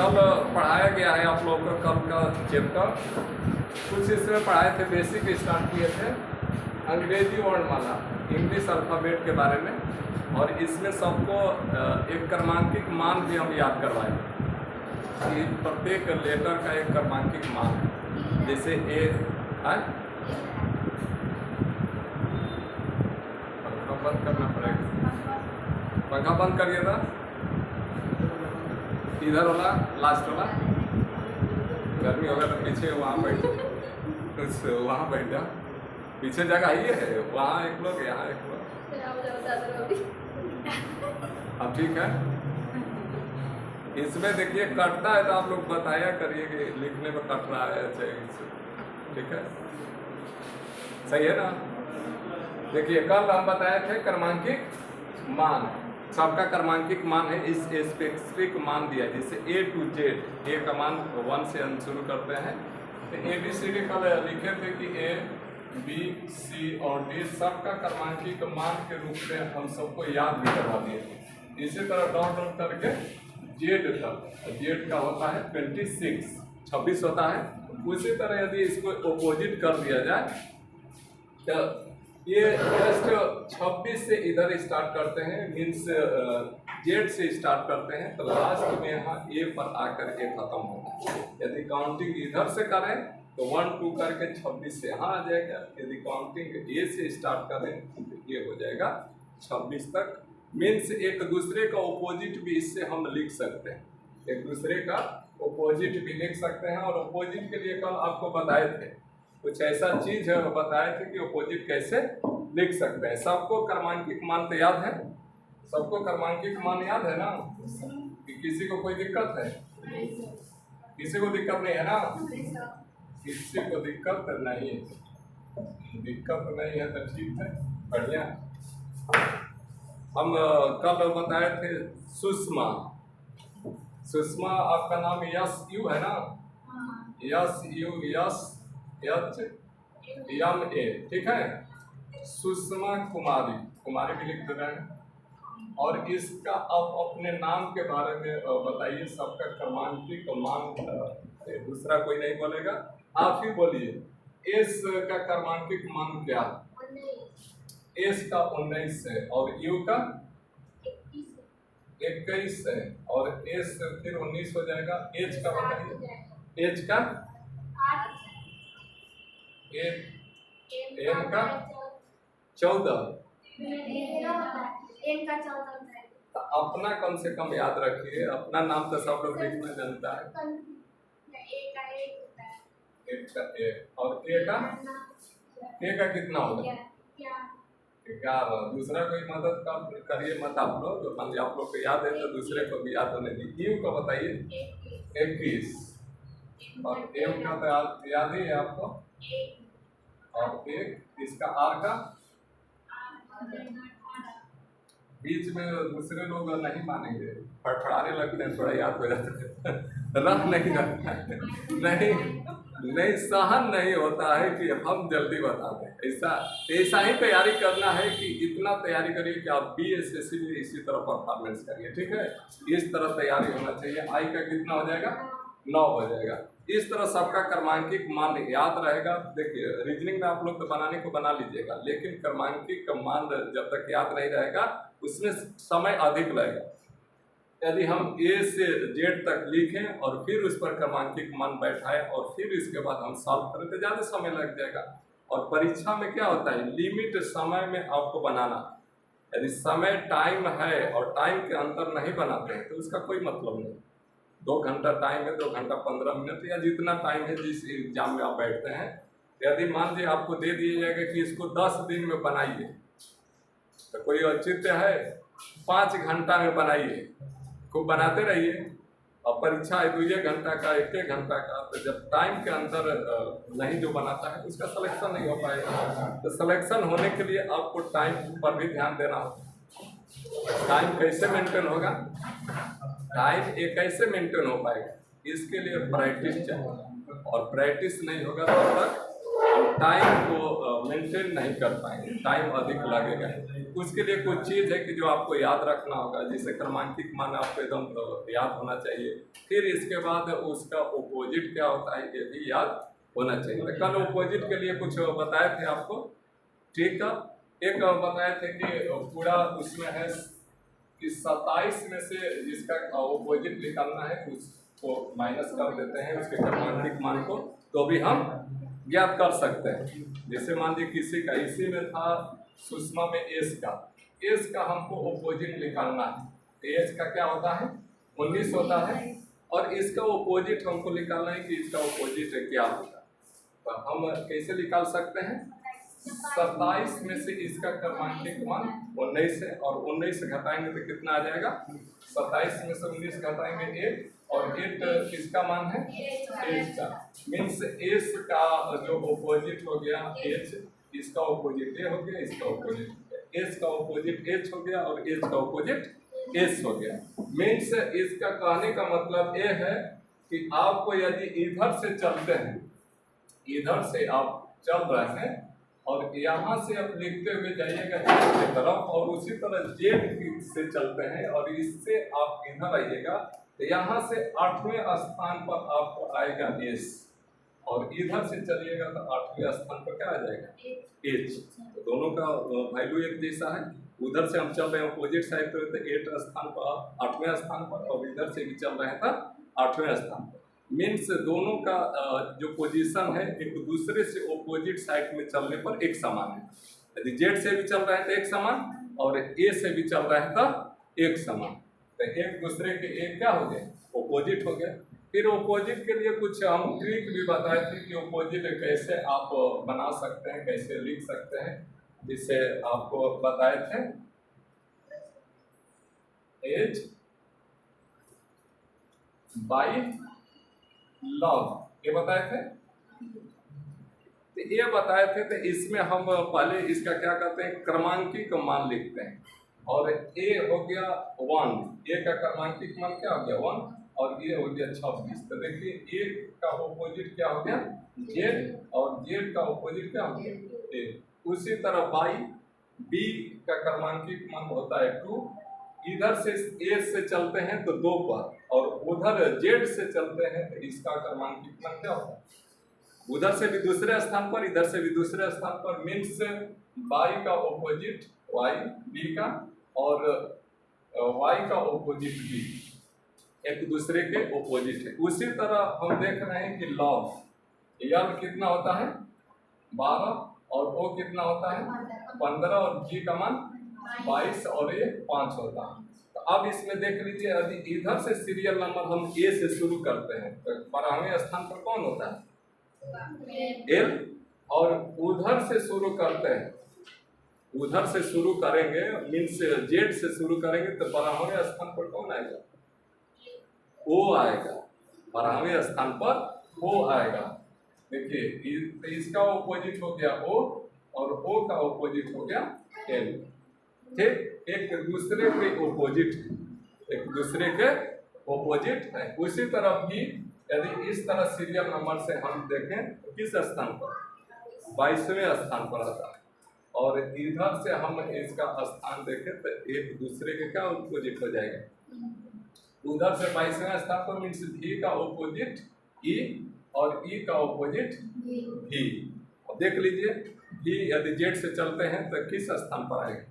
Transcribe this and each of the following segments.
कल पढ़ाया गया है आप लोगों को कल का चैप्टर कुछ इसमें पढ़ाए थे, बेसिक स्टार्ट किए थे अंग्रेजी वर्णमाला इंग्लिश अल्फ़ाबेट के बारे में, और इसमें सबको एक क्रमांकिक मान भी हम याद करवाए कि प्रत्येक लेटर का एक क्रमांकिक मान है। जैसे ए है, पंखा बंद करना पड़ेगा, पंखा बंद करिएगा। इधर वाला लास्ट वाला, गर्मी होगा तो पीछे वहाँ बैठ, वहाँ बैठ जाओ, पीछे जगह ही है, वहाँ एक लोग यहाँ एक लोग। अब ठीक है, इसमें देखिए कटता है तो आप लोग बताया करिए कि लिखने में कट रहा है, ठीक है, सही है ना। देखिए कल हम बताए थे क्रमांकिक मान, सबका क्रमांकिक मान है, इस स्पेसिफिक मान दिया है, जैसे A to Z, ए का मान 1 से हम शुरू करते हैं, तो ABCD कल लिखे थे कि A B C और D सबका क्रमांकिक मान के रूप में हम सबको याद भी करवा दिए थे। इसी तरह डॉट डॉट करके Z तक, Z का होता है 26 होता है। उसी तरह यदि इसको ऑपोजिट कर दिया जाए तो ये जस्ट 26 से इधर स्टार्ट करते हैं, मीन्स जेड से स्टार्ट करते हैं, तो लास्ट में यहाँ ए पर आकर के खत्म होता है। यदि काउंटिंग इधर से करें तो 1 2 करके 26 से यहाँ आ जाएगा, यदि काउंटिंग ए से स्टार्ट करें तो ये हो जाएगा 26 तक। मीन्स एक दूसरे का ऑपोजिट भी इससे हम लिख सकते हैं, एक दूसरे का ऑपोजिट भी लिख सकते हैं। और ऑपोजिट के लिए कल आपको बताए थे, कुछ ऐसा चीज बताए थे कि ऑपोजिट कैसे लिख सकते हैं। सबको क्रमांकिक मान तो याद है, सबको क्रमांकिक मान याद है ना, कि किसी को कोई दिक्कत है? किसी को दिक्कत नहीं है ना, किसी को दिक्कत नहीं है, दिक्कत नहीं है तो ठीक है, बढ़िया। हम कल बताए थे सुषमा, सुषमा आपका नाम यस यू है ना, yes you yes H M A, ठीक है। सुषमा कुमारी, कुमारी भी लिख दे रहे हैं। और इसका अब अपने नाम के बारे में बताइए, सबका क्रमांकिक मान, दूसरा कोई नहीं बोलेगा, आप ही बोलिए। एस का क्रमांकिक मान क्या? एस का 19 है, और यू का 21 है, और एस फिर 19 हो जाएगा। एच का बताइए, एच का एम का 14, तो अपना कम से कम याद रखिए, अपना नाम तो सब लोग लिखना जानता है। एक का एक, और ए का कितना होगा? 11। दूसरा कोई मदद करिए मत आप लोग, आप लोग को याद है तो दूसरे को भी याद होने दीजिए। यू का बताइए 21, और एम का तो याद ही है आपको, और एक इसका आर का, बीच में दूसरे लोग नहीं मानेंगे, फड़फड़ाने लगते हैं, थोड़ा याद हो जाता है, रफ नहीं रहता है, नहीं सहन नहीं होता है कि हम जल्दी बता दें। ऐसा ही तैयारी करना है कि इतना तैयारी करिए कि आप BSSC में इसी तरह परफॉर्मेंस करिए, ठीक है। इस तरह तैयारी होना चाहिए। आई का कितना हो जाएगा? 9 हो जाएगा। इस तरह सबका क्रमांकिक मान याद रहेगा। देखिए रीजनिंग में आप लोग तो बनाने को बना लीजिएगा, लेकिन क्रमांकिक मान जब तक याद नहीं रहेगा उसमें समय अधिक लगेगा। यदि हम A से Z तक लिखें और फिर उस पर क्रमांकिक मान बैठाएं और फिर इसके बाद हम सॉल्व करें तो ज़्यादा समय लग जाएगा। और परीक्षा में क्या होता है, लिमिट समय में आपको बनाना। यदि समय टाइम है और टाइम के अंदर नहीं बनाते हैं तो उसका कोई मतलब नहीं। 2 घंटा टाइम है, 2 घंटा 15 मिनट या जितना टाइम है जिस एग्जाम में आप बैठते हैं, यदि मान लीजिए आपको दे दिया जाएगा कि इसको 10 दिन में बनाइए, तो कोई औचित्य है? 5 घंटा में बनाइए, खूब बनाते रहिए। और परीक्षा है 2 घंटा का, 1 घंटा का, तो जब टाइम के अंदर नहीं जो बनाता है उसका सिलेक्शन नहीं हो पाएगा। तो सिलेक्शन होने के लिए आपको टाइम पर भी ध्यान देना होगा। टाइम कैसे मेंटेन होगा? टाइम एक कैसे मेंटेन हो पाएगा? इसके लिए प्रैक्टिस चाहिए, और प्रैक्टिस नहीं होगा तब तक हम टाइम को मेंटेन नहीं कर पाएंगे, टाइम अधिक लगेगा। उसके लिए कुछ चीज़ है कि जो आपको याद रखना होगा, जिसे क्रमांकित मान आपको एकदम याद होना चाहिए। फिर इसके बाद उसका ओपोजिट क्या होता है ये भी याद होना चाहिए। तो कल ओपोजिट के लिए कुछ बताए थे आपको, ठीक है। एक बताए थे कि पूरा उसमें है कि 27 में से जिसका ओपोजिट निकालना है उसको माइनस कर देते हैं उसके क्रमांकित मान को, तो भी हम ज्ञात कर सकते हैं। जैसे मान लीजिए किसी का इसी में था सुषमा में एस का हमको ओपोजिट निकालना है। एस का क्या होता है 19 होता है, और इसका ओपोजिट हमको निकालना है कि इसका ओपोजिट क्या होगा। तो हम कैसे निकाल सकते हैं, 27 में से इसका क्रमांकित मान 19 है, और 19 घटाएंगे तो कितना आ जाएगा, 27 में से 19 घटाएंगे 8, और 8 किसका मान है, एच का। मीन्स एस का जो ओपोजिट हो गया एच, इसका ओपोजिट ए हो गया, इसका ओपोजिट एस का ओपोजिट एच हो गया, और एच का ओपोजिट एस हो गया। मीन्स इसका कहने का मतलब ये है कि आपको यदि इधर से चलते हैं, इधर से आप चल रहे हैं और यहाँ से आप लिखते हुए जाइएगा जेड की तरफ, और उसी तरह जेड से चलते हैं और इससे आप इधर आइएगा, तो यहाँ से 8वें स्थान पर आपको आएगा एस, और इधर से चलिएगा तो 8वें स्थान पर क्या आ जाएगा एच। तो दोनों का वैल्यू एक जैसा है। उधर से हम चल रहे हैं अपोजिट साइड पर, तो 8 स्थान पर 8वें स्थान पर, और इधर से भी चल रहे हैं तो 8वें स्थान पर। मीन्स दोनों का जो पोजीशन है एक दूसरे से ओपोजिट साइड में चलने पर एक समान है। यदि जेड से भी चल रहा है तो एक समान, और ए से भी चल रहा है तो एक समान, तो एक दूसरे के एक क्या हो गए ओपोजिट हो गया। फिर ओपोजिट के लिए कुछ हम ट्रिक भी बताए थे कि ओपोजिट कैसे आप बना सकते हैं, कैसे लिख सकते हैं, जिसे आपको बताए थे। एज बाई लव ये बताए थे, तो ये बताए थे। तो इसमें हम पहले इसका क्या करते हैं, क्रमांकित मान लिखते हैं, और ए हो गया 1, ए का क्रमांकित मान क्या हो गया 1, और ये हो गया 26। तो देखिए ए का ओपोजिट क्या हो गया जेड, और जेड का ओपोजिट क्या हो गया ए। उसी तरह बाई बी का क्रमांकित मान होता है 2, इधर से ए से चलते हैं तो 2 पर, और उधर जेड से चलते हैं तो इसका क्रमांकित मान क्या होता है, उधर से भी दूसरे स्थान पर, इधर से भी दूसरे स्थान पर। मीन्स बाई का ओपोजिट वाई बी का, और वाई का ओपोजिट बी, एक दूसरे के ओपोजिट है। उसी तरह हम देख रहे हैं कि लॉग यल कितना होता है 12, और ओ कितना होता है 15, और जी का मान 22, और ये 5 होता है। तो अब इसमें देख लीजिए, यदि इधर से सीरियल नंबर हम ए से शुरू करते हैं तो 12वें स्थान पर कौन होता है एल, और उधर से शुरू करते हैं, उधर से शुरू करेंगे मीन्स जेड से शुरू करेंगे तो 12वें स्थान पर कौन आएगा ओ आएगा, 12वें स्थान पर ओ आएगा। देखिए इसका ओपोजिट हो गया ओ, और ओ का ओपोजिट हो गया एल। ठीक, एक दूसरे के ओपोजिट है, एक दूसरे के ओपोजिट है। उसी तरह भी यदि इस तरह सीरियल नंबर से हम देखें तो किस स्थान पर 22वें स्थान पर आता है, और इधर से हम इसका स्थान देखें तो एक दूसरे के क्या ओपोजिट हो जाएगा, उधर से 22वें स्थान पर मीन्स भी का ओपोजिट ई, और ई का ओपोजिट भी। अब देख लीजिए भी यदि जेड से चलते हैं तो किस स्थान पर आएगा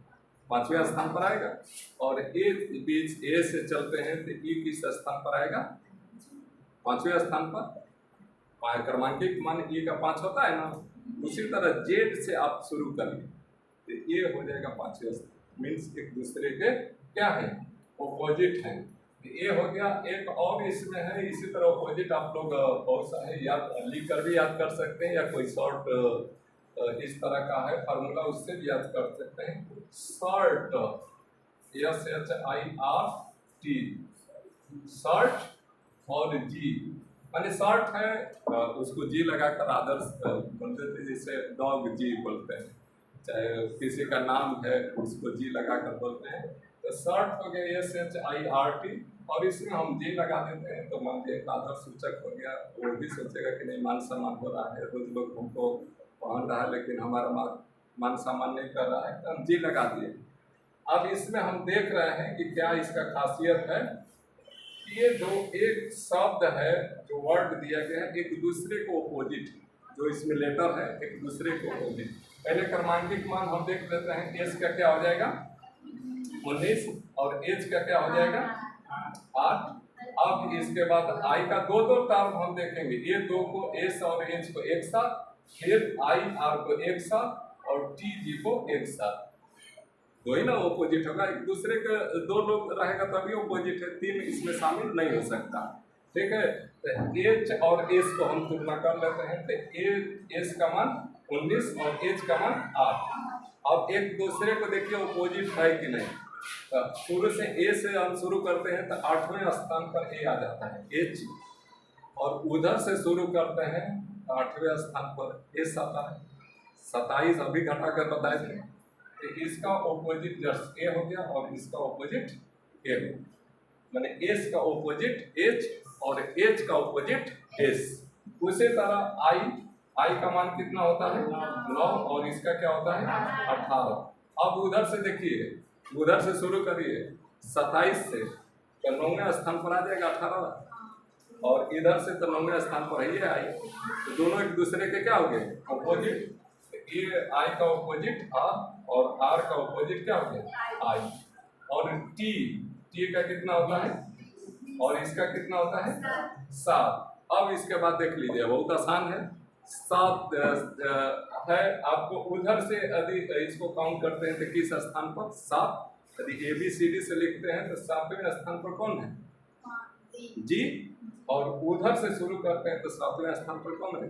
5वें स्थान पर आएगा, और ए बीच ए से चलते हैं तो ई किस स्थान पर आएगा 5वें स्थान पर। क्रमांकित मान ई का 5 होता है ना, उसी तरह जेड से आप शुरू करिए तो ये हो जाएगा 5वें स्थान। मीन्स एक दूसरे के क्या है ओपोजिट है। ये हो गया। एक और इसमें है इसी तरह ऑपोजिट आप लोग बहुत सारे याद लिख कर भी याद कर सकते हैं, या कोई शॉर्ट इस तरह का है फार्मूला उससे भी याद कर सकते हैं। शॉर्ट SHIRT शॉर्ट और जी माने शॉर्ट है उसको जी लगाकर आदर्श बोलते थे, जिसे डॉग जी बोलते हैं, चाहे किसी का नाम है उसको जी लगाकर बोलते हैं। तो शॉर्ट हो गया SHIRT, और इसमें हम जी लगा देते हैं तो मान लिया आदर्श सूचक हो गया। वो भी सोचेगा कि नहीं मान सम्मान हो रहा है, रोज लोग हमको पहन रहा है, लेकिन हमारा मान सम्मान नहीं कर रहा है, तो हम जी लगा दिए। अब इसमें हम देख रहे हैं कि क्या इसका खासियत है। ये जो एक शब्द है, जो वर्ड दिया गया है, एक दूसरे को अपोजिट, जो इसमें लेटर है एक दूसरे को अपोजिट। पहले क्रमांकिक मान हम देख लेते हैं। एस का क्या हो जाएगा 19 और एच का क्या हो जाएगा 8। अब इसके बाद आई का दो टर्म हम देखेंगे, ये दो को एस और एच को एक साथ, फिर आई आर को एक साथ और टी जी को एक साथ। दो ही ना ओपोजिट होगा, एक दूसरे के दो लोग रहेगा तभी ओपोजिट है, तीन इसमें शामिल नहीं हो सकता। ठीक है, तो एच और एस को हम तुलना कर लेते हैं। तो एस का मान 19 और एच का मान 8। अब एक दूसरे को देखिए ओपोजिट है कि नहीं। तो शुरू से ए से हम शुरू करते हैं तो 8वें स्थान पर ए आ जाता है एच, और उधर से शुरू करते हैं तो 8वें स्थान पर एस आता है। 27 अभी घटा कर बताए थे। तो इसका ओपोजिट जस्ट ए हो गया और इसका ओपोजिट ए हो गया, माने एस का ओपोजिट एच और एच का ओपोजिट एस। उसी तरह आई का मान कितना होता है 9 और इसका क्या होता है 18। अब उधर से देखिए, उधर से शुरू करिए 27 से तो 9वें स्थान पर आ जाएगा 18, और इधर से तो 9वें स्थान पर ही आई। तो दोनों एक दूसरे के क्या हो गए अपोजिट। ये आई का ओपोजिट आर और आर का ओपोजिट क्या हो गया आई। और टी का कितना होता है और इसका कितना होता है 7। अब इसके बाद देख लीजिए, बहुत आसान है। 7 है। आपको उधर से यदि इसको काउंट करते हैं तो किस स्थान पर 7, यदि ABCD से लिखते हैं तो 7वें स्थान पर कौन है जी, और उधर से शुरू करते हैं तो 7वें स्थान पर कौन है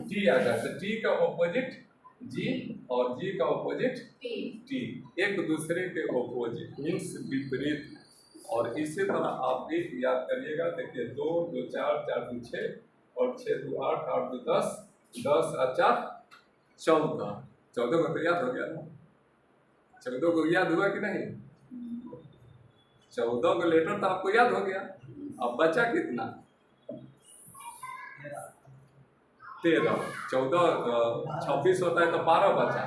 टी आ जाता है। टी का ऑपोजिट जी और जी का ऑपोजिट टी, एक दूसरे के ऑपोजिट मीन्स विपरीत। और इसी तरह आप भी याद करिएगा। देखिए 2 2 4 4 2 6 और 6 2 8 8 2 10 10 और 4 14। 14 को तो याद हो गया ना, 14 को याद हुआ कि नहीं। 14 को लेटर तो आपको याद हो गया। अब बचा कितना 13। 14 26 होता है तो 12 बचा।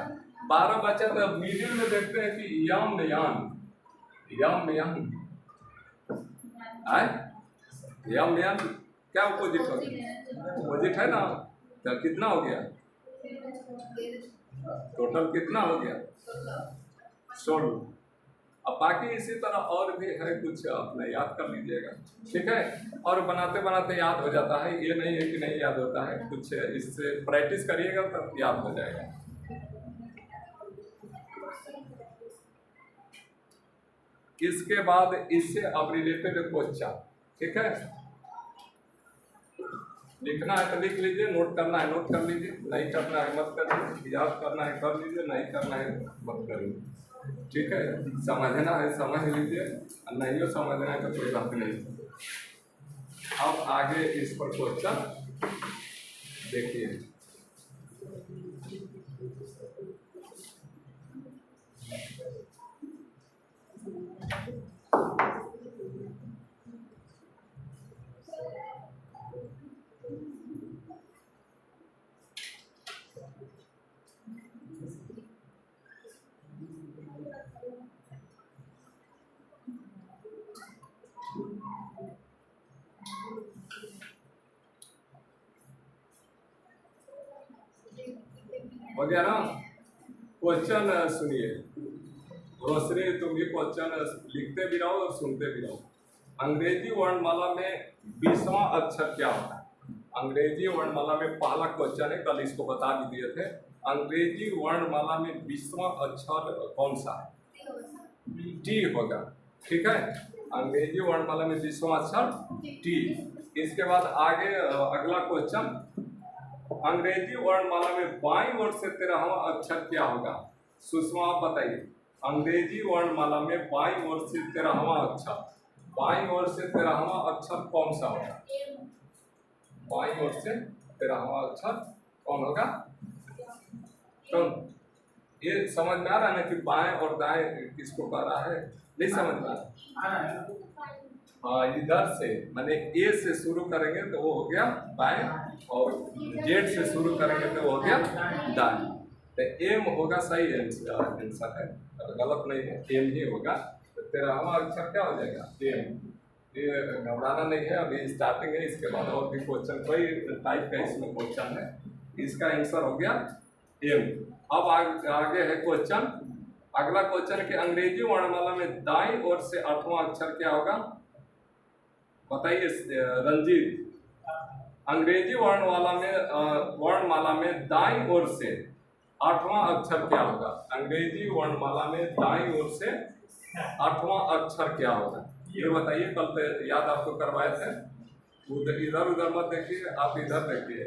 12 बचा तो मिडिल में देखते हैं कि यम यान क्या अपोजिट हो गया, अपोजिट है ना। तो कितना हो गया टोटल, कितना हो गया 16। अब बाकी इसी तरह और भी है कुछ, अपना याद कर लीजिएगा। ठीक है, और बनाते बनाते याद हो जाता है, ये नहीं है कि नहीं याद होता है। कुछ इससे प्रैक्टिस करिएगा तब याद हो जाएगा। इसके बाद इससे अब रिलेटेड क्वेश्चन, ठीक है, लिखना है तो लिख लीजिए, नोट करना है नोट कर लीजिए, नहीं करना है मत करिए, याद करना है कर लीजिए, नहीं करना है मत करिए। ठीक है, समझना है समझ लीजिए, नहीं समझना है तो कोई बात नहीं। अब आगे इस पर क्वेश्चन देखिए। हो गया ना। क्वेश्चन सुनिए, रोशनी तुम भी क्वेश्चन लिखते भी रहो और सुनते भी रहो। अंग्रेजी वर्णमाला में 20वां अक्षर क्या होता है। अंग्रेजी वर्णमाला में पहला क्वेश्चन है, कल इसको बता भी दिए थे। अंग्रेजी वर्णमाला में 20वां अक्षर कौन सा है, टी होगा। ठीक है, अंग्रेजी वर्णमाला में 20वां अक्षर टी। इसके बाद आगे अगला क्वेश्चन, अंग्रेजी वर्णमाला में बाईं ओर से 13वां अक्षर क्या होगा। सुषमा आप बताइए, अंग्रेजी वर्णमाला में बाईं ओर से 13वां अक्षर, बाईं ओर से 13वां अक्षर कौन सा होगा। बाईं ओर से 13वां अक्षर कौन होगा। तो ये समझ में आ रहा है ना कि बाएं और दाएं किसको कह रहा है, नहीं समझ में आ रहा। हाँ इधर से माने ए से शुरू करेंगे तो वो हो गया बाएं, और जेड से शुरू करेंगे तो वो हो गया दाएं। तो एम होगा सही आंसर है, गलत नहीं है, एम ही होगा। तो 13वां अक्षर क्या हो जाएगा? एम। ये घबराना नहीं है, अभी स्टार्टिंग है, इसके बाद और भी क्वेश्चन कोई टाइप का इसमें क्वेश्चन है। इसका आंसर हो गया एम। अब आगे है क्वेश्चन, अगला क्वेश्चन के अंग्रेजी वर्णमाला में दाईं ओर से 8वां अक्षर क्या होगा? बताइए रंजीत, अंग्रेजी वर्णमाला में दाईं ओर से 8वां अक्षर क्या होगा? अंग्रेजी वर्णमाला में दाईं ओर से 8वां अक्षर क्या होगा? ये बताइए, कल तो याद आपको करवाए थे। इधर उधर मत देखिए, आप इधर देखिए।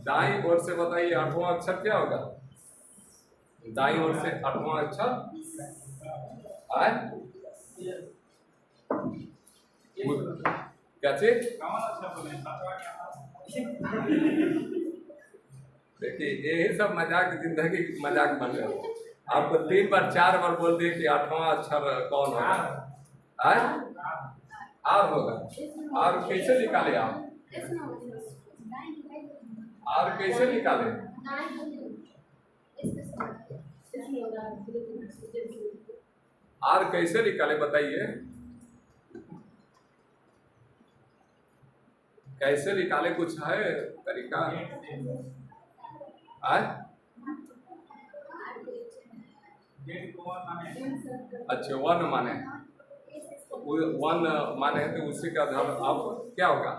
दाईं ओर से बताइए 8वां अक्षर क्या होगा? दाईं ओर से 8वां अक्षर आए क्या चीज? देखिए यही सब मजाक, जिंदगी मजाक बन रहे हो। आपको 3 बार 4 बार बोल दिए कि 8वां अक्षर कौन होगा? आर होगा। आर कैसे निकाले आप? आर कैसे निकाले? आर कैसे निकाले बताइए, कैसे निकाले? कुछ है तरीका? आज अच्छा 1 माने, 1 माने तो उसी का आधार आप क्या होगा?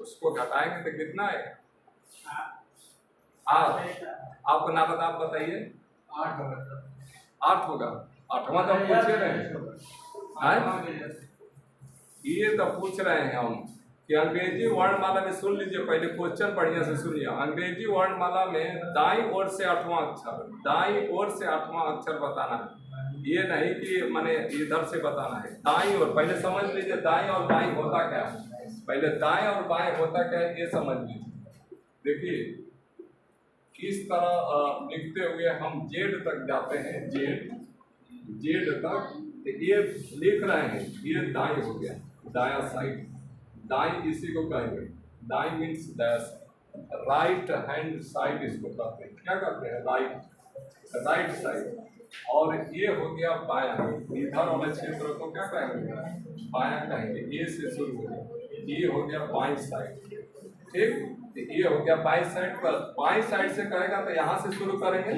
उसको घटाएंगे तो कितना है? आप नाम आप बताइए। 8 होगा। 8वां तो पूछ रहे हैं, ये तो पूछ रहे हैं हम कि अंग्रेजी वर्णमाला में, सुन लीजिए पहले क्वेश्चन बढ़िया से सुनिए। अंग्रेजी वर्णमाला में दाईं ओर से 8वां अक्षर, दाईं ओर से 8वां अक्षर बताना है, ये नहीं कि माने इधर से बताना है। दाईं ओर, पहले समझ लीजिए दाईं और बाईं होता क्या है। पहले दाएं और बाएं होता क्या है ये समझ लीजिए। देखिए किस तरह लिखते हुए हम जेड तक जाते हैं, जेड तक, तो ये लिख रहे हैं, ये दाएं हो गया, दाया साइड। दाएं इसी को कहेंगे, दाएं मीन्स दाया, राइट हैंड साइड इसको कहते हैं। क्या कहते हैं? Right side. और ये हो गया बायां, इधर वाले क्षेत्र को क्या कहेंगे? बायां कहेंगे। ए से शुरू हो गया, ये हो गया बाईं साइड। ठीक, तो ये हो गया बाईं साइड। पर बाईं साइड से कहेगा तो यहाँ से शुरू करेंगे,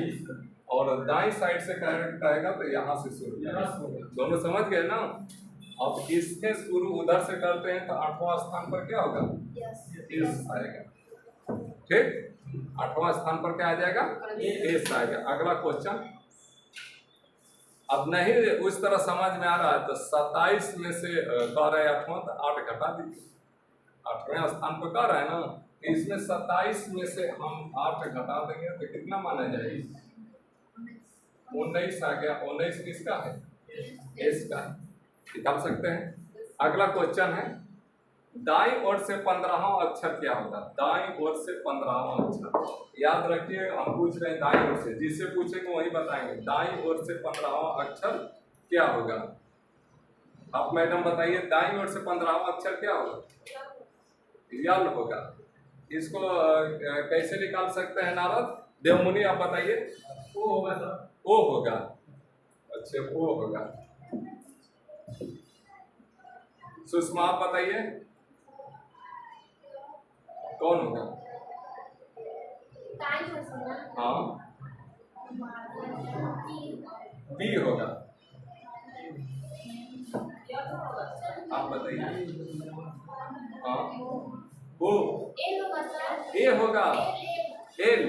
और दाईं साइड से कहेगा तो यहाँ से शुरू करेंगे। दोनों समझ गए ना? अब इसके शुरू उधर से करते हैं तो 8वां स्थान पर क्या होगा? एस आएगा। ठीक, 8वां स्थान पर क्या आ जाएगा? एस आएगा। अगला क्वेश्चन, अब नहीं उस तरह समझ में आ रहा है तो 27 में से कह रहे हैं 8वां, तो 8 घटा दीजिए। 8वें स्थान पर कह रहे हैं ना, इसमें 27 में से हम 8 घटा देंगे तो कितना माना जाएगा? 19 आ गया। 19 किसका है? एस का है, निकाल सकते हैं। अगला क्वेश्चन है, दाईं ओर से 15वां अक्षर क्या होगा? दाईं ओर से 15वां अक्षर याद रखिए, हम पूछ रहे हैं दाईं ओर से, जिससे पूछेंगे वही बताएंगे। दाईं ओर से 15वां अक्षर क्या होगा? आप मैडम बताइए, दाईं ओर से 15वां अक्षर क्या होगा? यल होगा। इसको कैसे निकाल सकते हैं नारद? देवमुनि आप बताइए। ओ होगा सर। ओ होगा। अच्छा ओ होगा। सुषमा आप बताइए कौन होगा? हाँ बी होगा। आप बताइए। हाँ ओ ए होगा। एल।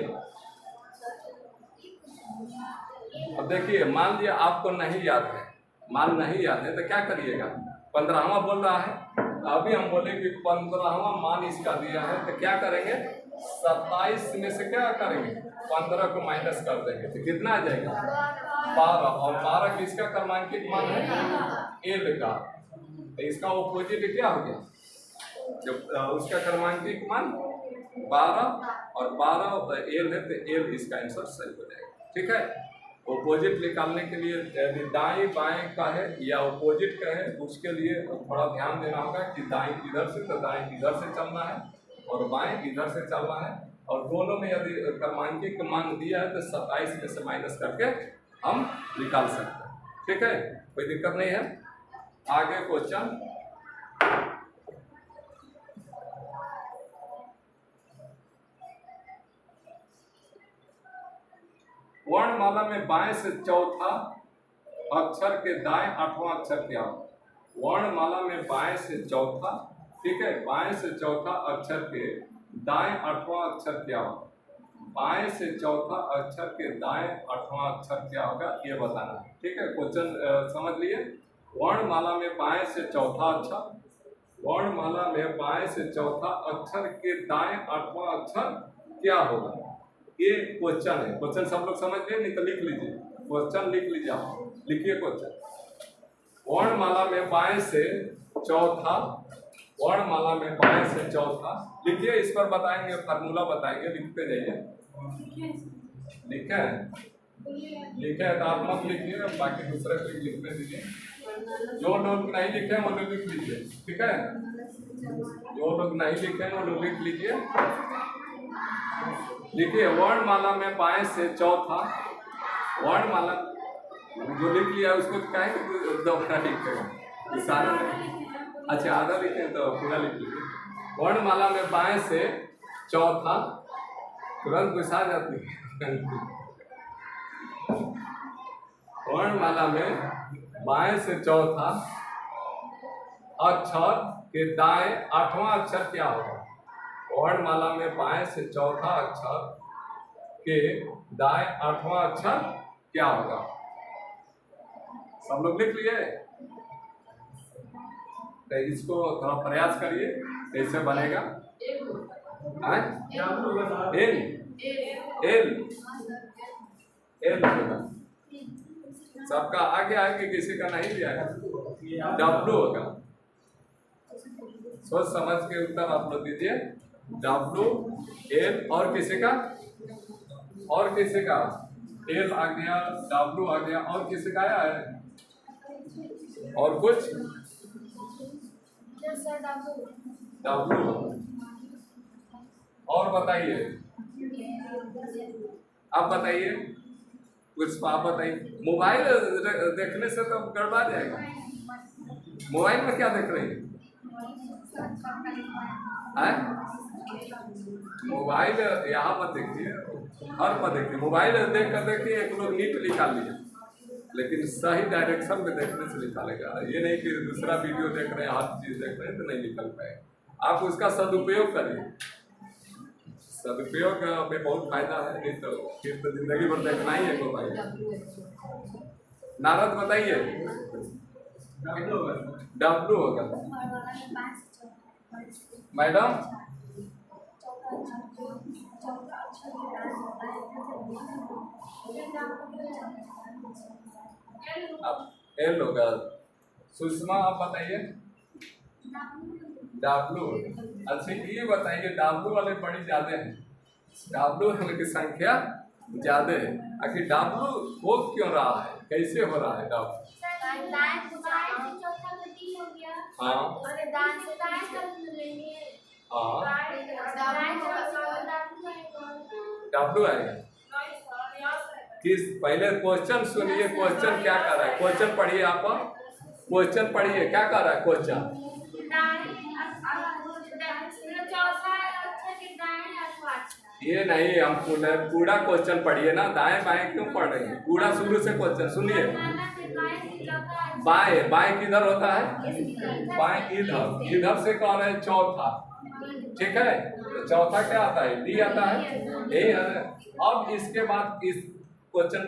अब देखिए, मान लिया आपको नहीं याद है, तो क्या करिएगा? 15वां बोल रहा है, अभी हम बोले कि 15वां मान इसका दिया है, तो क्या करेंगे? 27 में से क्या करेंगे? 15 को माइनस कर देंगे तो कितना आ जाएगा? 12। और 12 किसका क्रमांकित मान है? एल का। तो इसका ऑपोजिट क्या हो गया? जब उसका क्रमांकित मान 12 और 12 एल है तो एल इसका आंसर सही हो जाएगा। ठीक है। ऑपोजिट निकालने के लिए यदि दाएं बाएं का है या ऑपोजिट का है, उसके लिए थोड़ा ध्यान देना होगा कि दाएं इधर से तो दाएं इधर से चलना है और बाएं इधर से चलना है। और दोनों में यदि क्रमांकित मान दिया है तो 27 में से माइनस करके हम निकाल सकते हैं। ठीक है, कोई दिक्कत नहीं है। आगे क्वेश्चन, वर्णमाला में बाएं से चौथा अक्षर के दाएं 8वां अक्षर क्या हो? वर्णमाला में बाएं से चौथा, ठीक है, बाएं से चौथा अक्षर के दाएं 8वां अक्षर क्या होगा? बाएं से चौथा अक्षर के दाएं 8वां अक्षर क्या होगा, ये बताना है। ठीक है, क्वेश्चन समझ लिए। वर्णमाला में बाएं से चौथा अक्षर, वर्णमाला में बाएं से चौथा अक्षर के दाएं 8वां अक्षर क्या होगा? ये क्वेश्चन है। क्वेश्चन सब लोग समझ लिए? नहीं तो लिख लीजिए, क्वेश्चन लिख लीजिए, आप लिखिए क्वेश्चन। वर्णमाला में बाएं से चौथा, वर्णमाला में बाएं से चौथा लिखिए। इस पर बताएंगे, फार्मूला बताएंगे, लिखते जाइए। लिखे लिखे तो आप मत लिखिए, बाकी दूसरे को लिखने दीजिए। जो लोग नहीं लिखे वो लोग लिख लीजिए। ठीक है, जो लोग नहीं लिखे वो लोग लिख लीजिए। लिखिए, वर्णमाला में बाएं से चौथा, वर्णमाला जो लिख लिया उसको क्या है दोबारा लिखेगा, इशारा नहीं। अच्छा, आधा लिखे तो पूरा लिख लीजिए। वर्णमाला में बाएं से चौथा, तुरंत घुसा जाती है। वर्णमाला में बाएं से चौथा अक्षर के दाएं 8वां अक्षर क्या होगा? वर्णमाला में बाएं से चौथा अक्षर के दाएं 8वां अक्षर क्या होगा? सब लोग लिख लिए? तो इसको थोड़ा प्रयास करिए, कैसे बनेगा? एल एल एल होगा। सबका आगे आगे, किसी का नहीं दिया है। डब्लू होगा। सोच समझ के उत्तर आप लोग दीजिए। डब्लू एल, और किसी का? और किसी का? एल आ गया, डब्लू आ गया, और किसी का आया है? और कुछ? डब्लू। और बताइए, आप बताइए कुछ, आप बताइए। मोबाइल देखने से तो गड़बड़ा जाएगा। मोबाइल में क्या देख रही है? मोबाइल यहाँ पर देखिए, हर पर देखिए। मोबाइल देख कर देखिए, एक लोग नीट निकाल लिया, लेकिन सही डायरेक्शन में देखने से निकालेगा। ये नहीं कि दूसरा वीडियो देख रहे हैं, हर चीज देख रहे हैं तो नहीं निकल पाएगा। आप उसका सदुपयोग करिए, सदुपयोग में बहुत फायदा है, नहीं तो फिर तो जिंदगी भर देखना ही है मोबाइल। नारद बताइए। डब्लू होगा। मैडम, एल होगा। सुषमा, आप बताइए। डब्लू। अच्छा, ये बताइए, डब्लू वाले बड़ी ज्यादा है, डब्लू वाले की संख्या ज्यादा है। आखिर डब्लू हो क्यों रहा है, कैसे हो रहा है डब्लू? हाँ डब्लू आएगा। किस, पहले क्वेश्चन सुनिए, क्वेश्चन क्या कर रहा है? क्वेश्चन पढ़िए, आप क्वेश्चन पढ़िए, क्या कर रहा है क्वेश्चन? ये नहीं, हम पूरा क्वेश्चन पढ़िए ना, दाएं बाएं क्यों पढ़ रहे हैं? पूरा शुरू से क्वेश्चन सुनिए। बाएं, बाएं किधर होता है? बाएं इधर, इधर से कौन है? चौथा। ठीक है, तो चौथा क्या आता है? डी आता है। अब इसके बाद इस क्वेश्चन